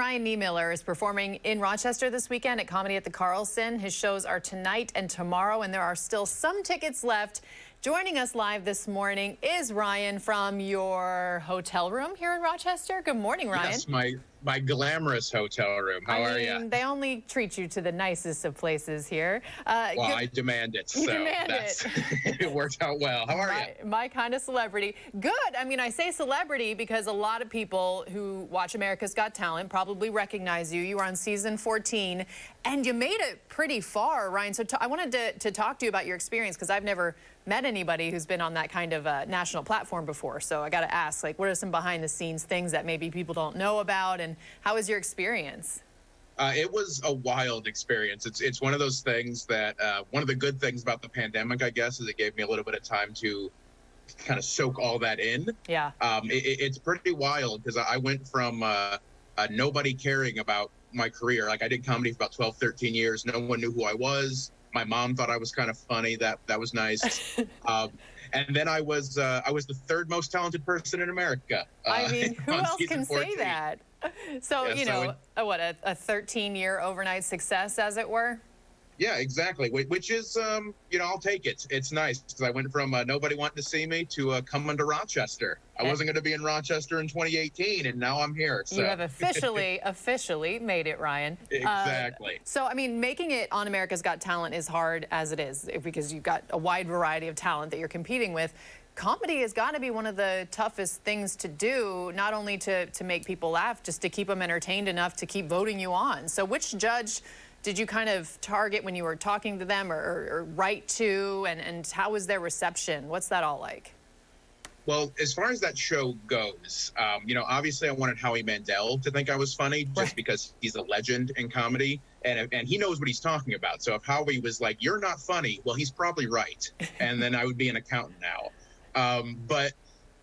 Ryan Niemiller is performing in Rochester this weekend at Comedy at the Carlson. His shows are tonight and tomorrow, and there are still some tickets left. Joining us live this morning is Ryan from your hotel room here in Rochester. Good morning, Ryan. Yes, my glamorous hotel room. How are you? They only treat you to the nicest of places here. Well, I demand it. You demand it. It worked out well. How are you? My kind of celebrity. Good. I mean, I say celebrity because a lot of people who watch America's Got Talent probably recognize you. You were on season 14, and you made it pretty far, Ryan. So I wanted to talk to you about your experience because I've never met anybody who's been on that kind of national platform before. So I got to ask, like, what are some behind-the-scenes things that maybe people don't know about, and how was your experience? It was a wild experience. It's one of those things that one of the good things about the pandemic, I guess, is it gave me a little bit of time to kind of soak all that in. Yeah. It's pretty wild because I went from nobody caring about my career. Like, I did comedy for about 12, 13 years. No one knew who I was. My mom thought I was kind of funny. That was nice. And then I was the third most talented person in America. I mean, who else can 14. Say that? So, yeah, you know, what, a 13-year overnight success, as it were? Yeah, exactly. Which is, you know, I'll take it. It's nice because I went from nobody wanting to see me to coming to Rochester. I wasn't going to be in Rochester in 2018, and now I'm here. So. You have officially made it, Ryan. Exactly. So, I mean, making it on America's Got Talent is hard as it is because you've got a wide variety of talent that you're competing with. Comedy has got to be one of the toughest things to do, not only to make people laugh, just to keep them entertained enough to keep voting you on. So which judge did you kind of target when you were talking to them or write to, and how was their reception? What's that all like? Well, as far as that show goes, you know, obviously I wanted Howie Mandel to think I was funny just because he's a legend in comedy and he knows what he's talking about. So if Howie was like, "You're not funny," well, he's probably right. And then I would be an accountant now. But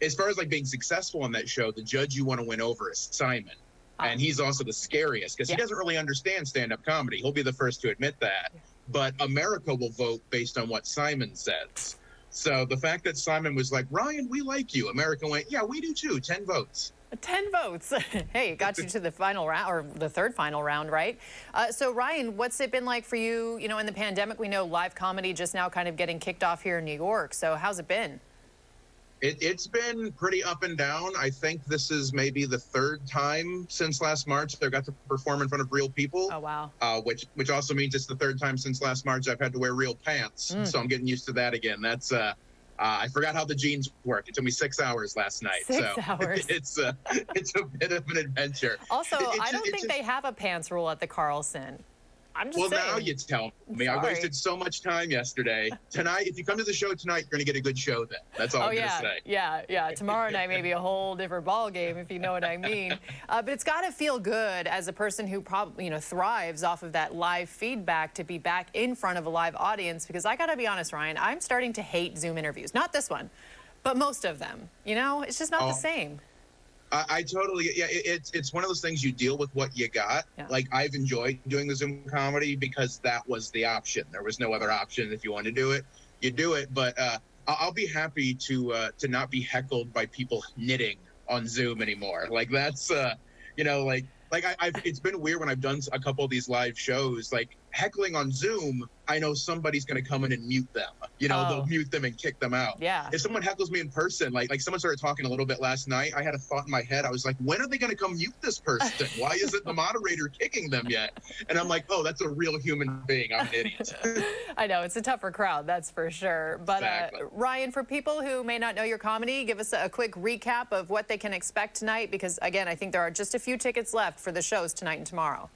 as far as like being successful on that show, the judge you want to win over is Simon. And he's also the scariest because he doesn't really understand stand-up comedy. He'll be the first to admit that. But America will vote based on what Simon says. So the fact that Simon was like, "Ryan, we like you," America went, "Yeah, we do too. 10 votes. 10 votes. Hey, it got you to the final round, or the third final round, right? So Ryan, what's it been like for you? You know, in the pandemic, we know live comedy just now kind of getting kicked off here in New York. So how's it been? It's been pretty up and down. I think this is maybe the third time since last March that I got to perform in front of real people. Oh, wow. Which also means it's the third time since last March I've had to wear real pants. So I'm getting used to that again. That's I forgot how the jeans work. It took me 6 hours last night. 6 hours. It's a bit of an adventure. Also, I don't think they have a pants rule at the Carlson. I'm just saying. Now you tell me. I wasted so much time yesterday. Tonight, if you come to the show tonight, you're going to get a good show then. That's all I'm going to say. Yeah. Tomorrow night may be a whole different ball game, if you know what I mean. But it's got to feel good as a person who probably, you know, thrives off of that live feedback to be back in front of a live audience. Because I got to be honest, Ryan, I'm starting to hate Zoom interviews. Not this one, but most of them. You know, it's just not the same. I totally, it's one of those things you deal with what you got. Yeah. Like, I've enjoyed doing the Zoom comedy because that was the option. There was no other option. If you want to do it, you do it. But I'll be happy to not be heckled by people knitting on Zoom anymore. Like, that's, you know, like it's been weird when I've done a couple of these live shows, like heckling on Zoom. I know somebody's going to come in and mute them. You know, they'll mute them and kick them out. Yeah. If someone heckles me in person, like someone started talking a little bit last night, I had a thought in my head. I was like, when are they going to come mute this person? Why isn't the moderator kicking them yet? And I'm like, oh, that's a real human being. I'm an idiot. I know. It's a tougher crowd, that's for sure. But exactly. Ryan, for people who may not know your comedy, give us a quick recap of what they can expect tonight. Because, again, I think there are just a few tickets left for the shows tonight and tomorrow.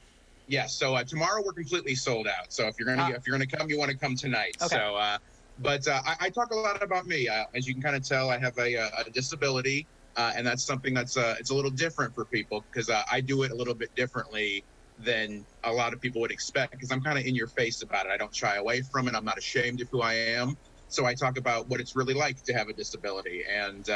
Yes. So tomorrow we're completely sold out. So if you're gonna come, you want to come tonight. Okay. So, but I talk a lot about me. As you can kind of tell, I have a disability, and that's something that's it's a little different for people because I do it a little bit differently than a lot of people would expect because I'm kind of in your face about it. I don't shy away from it. I'm not ashamed of who I am. So I talk about what it's really like to have a disability, and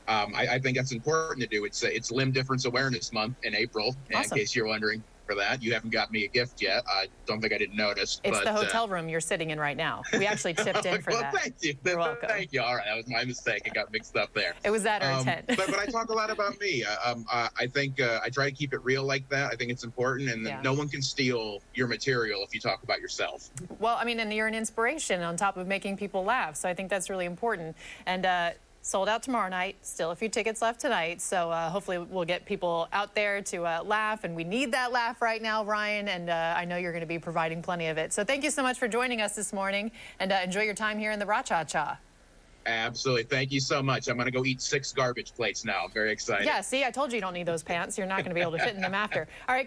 I think that's important to do. It's Limb Difference Awareness Month in April, Awesome. in case you're wondering. for that. You haven't got me a gift yet. I don't think I didn't notice. It's the hotel room you're sitting in right now. We actually chipped in for well, that. Thank you. You're welcome. Thank you. All right, that was my mistake. I got mixed up there. It was that our intent. but I talk a lot about me. I think I try to keep it real like that. I think it's important, and no one can steal your material if you talk about yourself. Well, I mean, and you're an inspiration on top of making people laugh, so I think that's really important. And sold out tomorrow night. Still a few tickets left tonight, so hopefully we'll get people out there to laugh, and we need that laugh right now, Ryan, and I know you're going to be providing plenty of it. So thank you so much for joining us this morning, and enjoy your time here in the Rochester. Absolutely. Thank you so much. I'm going to go eat 6 garbage plates now. I'm very excited. Yeah, see, I told you don't need those pants. You're not going to be able to fit in them after. All right.